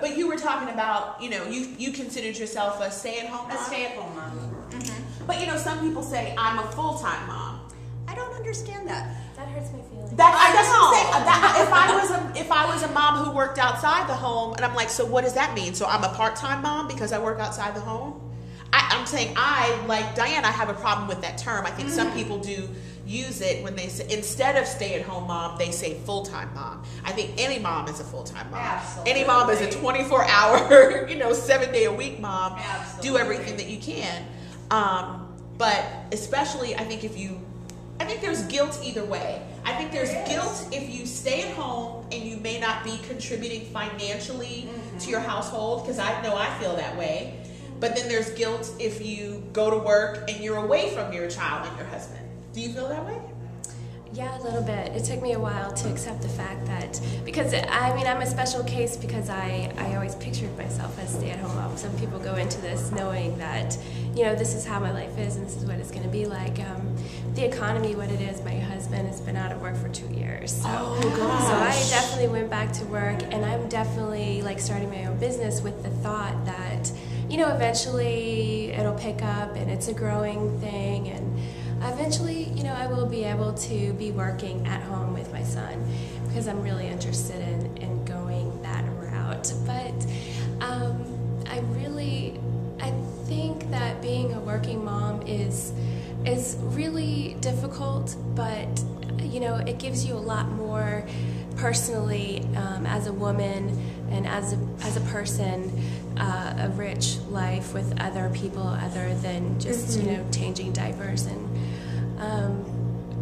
But you were talking about, you considered yourself a stay-at-home mom? A stay-at-home mom. Mm-hmm. But, some people say, I'm a full-time mom. I don't understand that. That hurts my feelings. If I was a mom who worked outside the home, and I'm like, so what does that mean? So I'm a part-time mom because I work outside the home? I'm saying like Diane, I have a problem with that term. I think some people do use it when they say, instead of stay-at-home mom, they say full-time mom. I think any mom is a full-time mom. Absolutely. Any mom is a 24-hour, 7-day-a-week mom. Absolutely. Do everything that you can. But especially, I think there's guilt either way. I think there's guilt if you stay at home and you may not be contributing financially to your household, because I know I feel that way. But then there's guilt if you go to work and you're away from your child and your husband. Do you feel that way? Yeah, a little bit. It took me a while to accept the fact that, because I'm a special case because I always pictured myself as stay-at-home mom. Some people go into this knowing that, this is how my life is and this is what it's going to be like. The economy, what it is, my husband has been out of work for 2 years. So, so I definitely went back to work, and I'm definitely starting my own business with the thought that, eventually it'll pick up and it's a growing thing, and eventually, I will be able to be working at home with my son because I'm really interested in going that route. But I think that being a working mom is really difficult, but it gives you a lot more personally as a woman and as a person, a rich life with other people other than just changing diapers and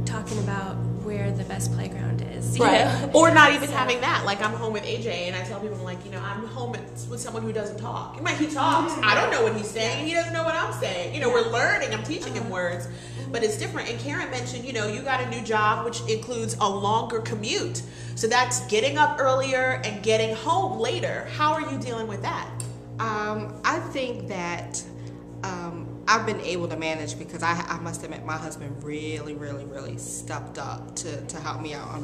talking about where the best playground is. Right. Or not even having that. Like, I'm home with AJ, and I tell people, I'm home with someone who doesn't talk. He talks. I don't know what he's saying. He doesn't know what I'm saying. We're learning. I'm teaching him words. But it's different. And Karen mentioned, you got a new job, which includes a longer commute. So that's getting up earlier and getting home later. How are you dealing with that? I think that I've been able to manage because I must admit my husband really, really, really stepped up to help me out.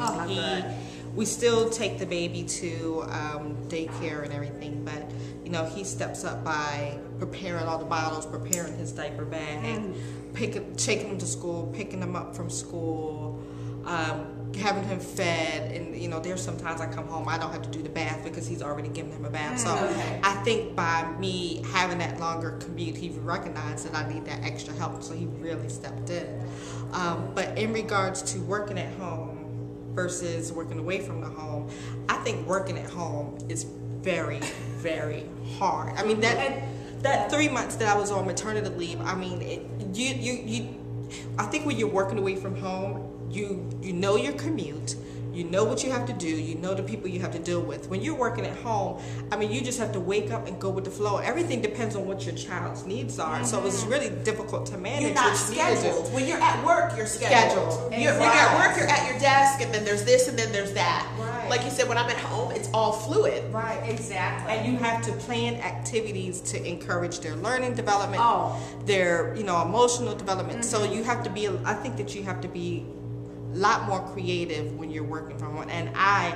We still take the baby to daycare and everything, but he steps up by preparing all the bottles, preparing his diaper bag, taking him to school, picking him up from school, having him fed, and there's sometimes I come home, I don't have to do the bath because he's already given him a bath. So I think by me having that longer commute, he recognized that I need that extra help, so he really stepped in. But in regards to working at home versus working away from the home, I think working at home is very, very hard. That 3 months that I was on maternity leave, I think when you're working away from home, you know your commute, you know what you have to do, you know the people you have to deal with. When you're working at home, you just have to wake up and go with the flow. Everything depends on what your child's needs are, so it's really difficult to manage. You're not scheduled. When you're at work, you're scheduled. When you're at work, you're at your desk, and then there's this, and then there's that. Right. Like you said, when I'm at home, it's all fluid. Right, exactly. And you have to plan activities to encourage their learning development, their emotional development. So you have to be. I think that you have to be a lot more creative when you're working from home, and I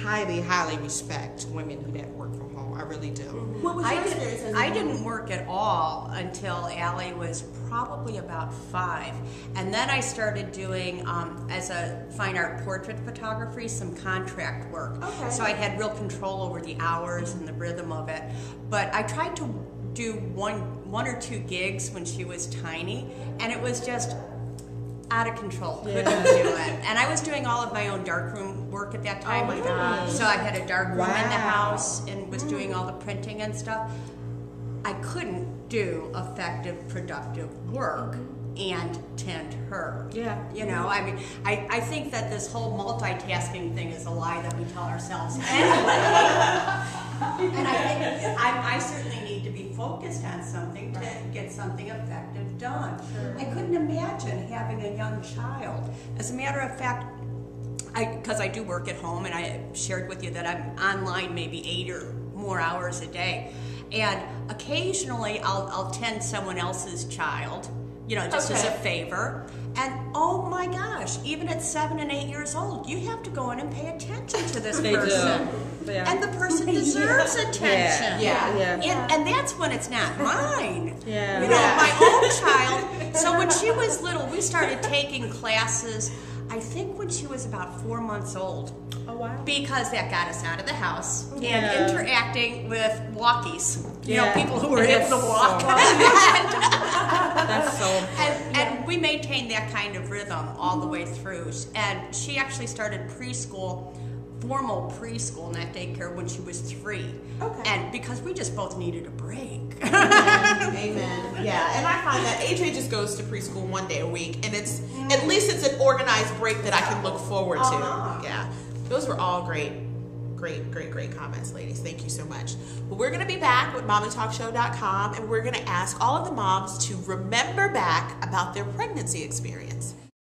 highly, highly respect women who work from home. I really do. What was your experience? I didn't work at all until Allie was probably about 5, and then I started doing as a fine art portrait photography, some contract work. Okay. So I had real control over the hours and the rhythm of it. But I tried to do one or two gigs when she was tiny, and it was just out of control. Couldn't do it. And I was doing all of my own darkroom work at that time. Oh my gosh. So I had a darkroom in the house and was doing all the printing and stuff. I couldn't do effective, productive work and tend her. Yeah. I think that this whole multitasking thing is a lie that we tell ourselves anyway. And I think I certainly need to be focused on something to get something effective done. Sure. I couldn't imagine having a young child. As a matter of fact, because I do work at home, and I shared with you that I'm online maybe 8 or more hours a day, and occasionally I'll tend someone else's child, just as a favor. And oh my gosh, even at 7 and 8 years old, you have to go in and pay attention to this person. Yeah. And the person deserves attention. Yeah. And that's when it's not mine. Yeah. You know, my own child. So when she was little, we started taking classes, I think when she was about 4 months old. Oh, wow. Because that got us out of the house Yeah. and interacting with walkies. You know, Yeah. people who were That's in the walk. so That's so important. And we maintained that kind of rhythm all the way through. And she actually started preschool, formal preschool, not daycare, when she was 3. Okay. And because we just both needed a break. Amen. Yeah, and I find that AJ just goes to preschool 1 day a week, and it's at least it's an organized break that I can look forward to. Yeah, those were all great comments, ladies. Thank you so much. Well, we're going to be back with MomAndTalkShow.com, and we're going to ask all of the moms to remember back about their pregnancy experience.